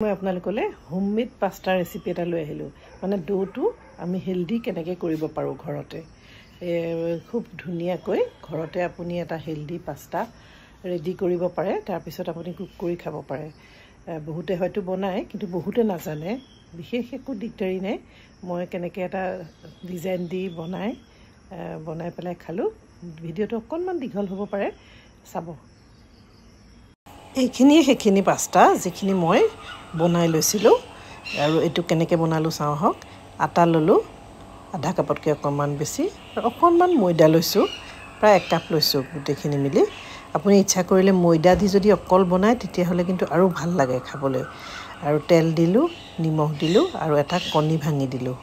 মই আপোনালোকলে homemade pasta recipe এটা লৈ আহিলোঁ মানে ডোটো আমি হেলদি কেনেকৈ কৰিব পাৰোঁ ঘৰতে খুব ধুনীয়াকৈ ঘৰতে আপুনি এটা হেলদি পাস্তা ৰেডি কৰিব পাৰে তাৰপিছত আপুনি কুক কৰি খাব পাৰে বহুতে হয়তো বনায় কিন্তু বহুতে নাজানে বিশেষ একো দিগদাৰি নাই মই কেনেকৈ এটা ডিজাইন দি বনাই পেলাই খালোঁ ভিডিঅ'টো অকণমান দীঘল হ'ব পাৰে চাব এইখিনি পাস্তা যিখিনি মই বনাই লৈছিলোঁ আৰু এইটো কেনেকৈ বনালোঁ চাওঁ হওক আটা ল'লোঁ আধা কাপতকৈ অকণমান বেছি আৰু অকণমান ময়দা লৈছোঁ প্ৰায় 1 কাপ লৈছোঁ গোটেইখিনি মিলি আপুনি ইচ্ছা কৰিলে ময়দা দি যদি অকল বনায় তেতিয়াহ'লে কিন্তু আৰু ভাল লাগে খাবলৈ আৰু তেল দিলোঁ নিমখ দিলোঁ আৰু এটা কণী ভাঙি দিলোঁ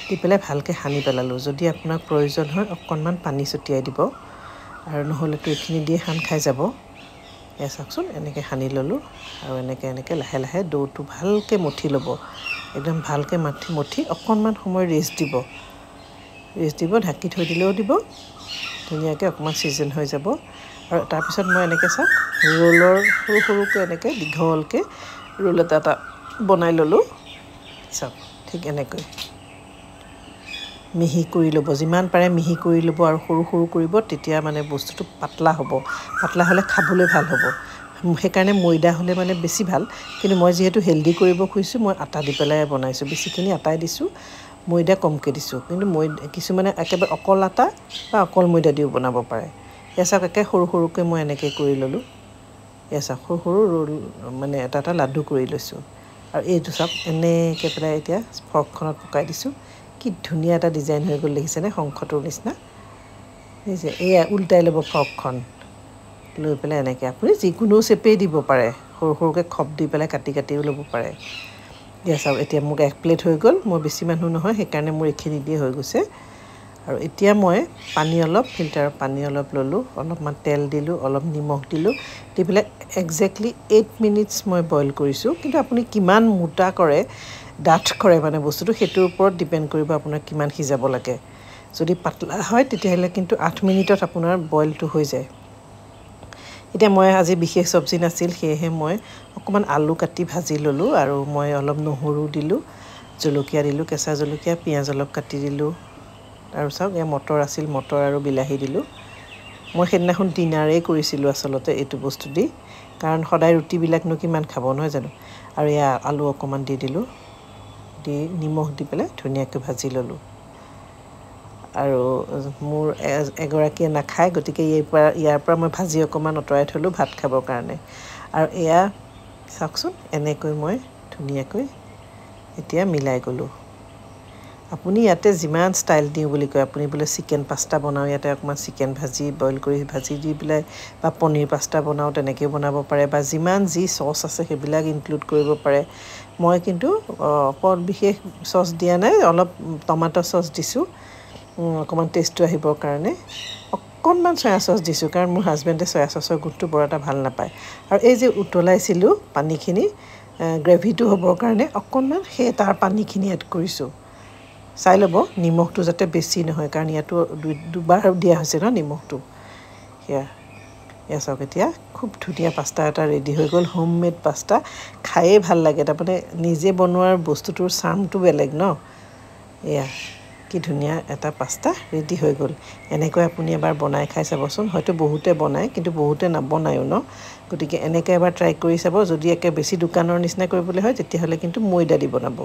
দি পেলাই ভালকৈ সানি পেলালোঁ যদি আপোনাক প্ৰয়োজন হয় অকণমান পানী ছটিয়াই দিব আৰু নহ'লেতো এইখিনি দিয়ে সান খাই যাব চাওকচোন এনেকৈ সানি ল'লোঁ আৰু এনেকৈ লাহে লাহে ডোটো ভালকৈ মঠি ল'ব একদম ভালকৈ মঠি অকণমান সময় ৰেষ্ট দিব ঢাকি থৈ দিলেও দিব ধুনীয়াকৈ অকণমান চিজন হৈ যাব আৰু তাৰপিছত মই এনেকৈ চাওক ৰোলৰ সৰুকৈ এনেকৈ দীঘলকৈ ৰোল এটা বনাই ল'লোঁ চাওক ঠিক এনেকৈ মিহি কৰি ল'ব যিমান পাৰে মিহি কৰি ল'ব আৰু সৰু কৰিব তেতিয়া মানে বস্তুটো পাতলা হ'ব পাতলা হ'লে খাবলৈ ভাল হ'ব সেইকাৰণে ময়দা হ'লে মানে বেছি ভাল কিন্তু মই যিহেতু হেলদি কৰিব খুজিছোঁ মই আটা দি পেলাই বনাইছোঁ বেছিখিনি আটাই দিছোঁ ময়দা কমকৈ দিছোঁ কিন্তু কিছুমানে একেবাৰে অকল আটা বা অকল ময়দা দিও বনাব পাৰে চাওক একে সৰুকৈ মই এনেকৈ কৰি ল'লোঁ চাওক সৰু ৰোল মানে এটা লাডু কৰি লৈছোঁ আৰু এইটো চাওক এনেকৈ পেলাই এতিয়া ফৰ্কখনত পকাই দিছোঁ কি ধুনীয়া এটা ডিজাইন হৈ গ'ল দেখিছেনে শংখটোৰ নিচিনা দেখিছে এয়া উল্টাই ল'ব ফৰ্কখন লৈ পেলাই এনেকৈ আপুনি যিকোনো চেপেই দিব পাৰে সৰুকৈ খপ দি পেলাই কাটিও ল'ব পাৰে চাওক এতিয়া মোক 1 প্লেট হৈ গ'ল মই বেছি মানুহ নহয় সেইকাৰণে মোৰ এইখিনি দিয়ে হৈ গৈছে আৰু এতিয়া মই ফিল্টাৰৰ পানী অলপ ল'লোঁ অলপমান তেল দিলোঁ অলপ নিমখ দিলোঁ দি পেলাই একজেক্টলি 8 মিনিটছ মই বইল কৰিছোঁ কিন্তু আপুনি কিমান মোটা কৰে ডাঠ কৰে মানে বস্তুটো সেইটোৰ ওপৰত ডিপেণ্ড কৰিব আপোনাৰ কিমান সিজাব লাগে যদি পাতলা হয় তেতিয়াহ'লে কিন্তু 8 মিনিটত আপোনাৰ বইলটো হৈ যায় এতিয়া মই আজি বিশেষ চব্জি নাছিল সেয়েহে মই অকণমান আলু কাটি ভাজি ল'লোঁ আৰু মই অলপ নহৰু দিলোঁ জলকীয়া দিলোঁ কেঁচা জলকীয়া পিঁয়াজ অলপ কাটি দিলোঁ আৰু চাওক মটৰ আছিল মটৰ আৰু বিলাহী দিলোঁ মই সেইদিনাখন ডিনাৰেই কৰিছিলোঁ আচলতে এইটো বস্তু দি কাৰণ সদায় ৰুটিবিলাকনো কিমান খাব নহয় জানো আৰু আলু অকণমান দি দিলোঁ দি নিমখ দি পেলাই ধুনীয়াকৈ ভাজি ল'লোঁ আৰু মোৰ এগৰাকীয়ে নাখায় গতিকে ইয়াৰ পৰা মই ভাজি অকণমান আঁতৰাই থ'লোঁ ভাত খাবৰ কাৰণে আৰু চাওকচোন এনেকৈ মই ধুনীয়াকৈ এতিয়া মিলাই গ'লোঁ আপুনি ইয়াতে যিমান ষ্টাইল দিওঁ বুলি কয় আপুনি বোলে চিকেন পাস্তা বনাওঁ ইয়াতে অকণমান চিকেন বইল কৰি ভাজি দি পেলাই বা পনীৰ পাস্তা বনাওঁ তেনেকৈও বনাব পাৰে বা যিমান যি চচ আছে সেইবিলাক ইনক্লুড কৰিব পাৰে মই কিন্তু বিশেষ চচ দিয়া নাই অলপ টমাটো চচ দিছোঁ অকণমান টেষ্টটো আহিবৰ কাৰণে অকণমান চয়া চচ দিছোঁ কাৰণ মোৰ হাজবেণ্ডে চয়া চচৰ গোন্ধটো বৰ এটা ভাল নাপায় আৰু এই যে উতলাইছিলোঁ পানীখিনি গ্ৰেভিটো হ'বৰ কাৰণে অকণমান তাৰ পানীখিনি এড কৰিছোঁ চাই ল'ব নিমখটো যাতে বেছি নহয় কাৰণ ইয়াতো দুবাৰ দিয়া হৈছে ন নিমখটো চাওক এতিয়া খুব ধুনীয়া পাস্তা এটা ৰেডি হৈ গ'ল হোমমেড পাস্তা খায়েই ভাল লাগে তাৰমানে নিজে বনোৱাৰ বস্তুটোৰ চাৰ্মটো বেলেগ ন কি ধুনীয়া এটা পাস্তা ৰেডি হৈ গ'ল এনেকৈ আপুনি এবাৰ বনাই খাই চাবচোন হয়তো বহুতে বনায় কিন্তু বহুতে নবনায়ো ন গতিকে এনেকৈ এবাৰ ট্ৰাই কৰি চাব যদি বেছি দোকানৰ নিচিনা কৰিবলৈ হয় তেতিয়াহ'লে কিন্তু ময়দা দি বনাব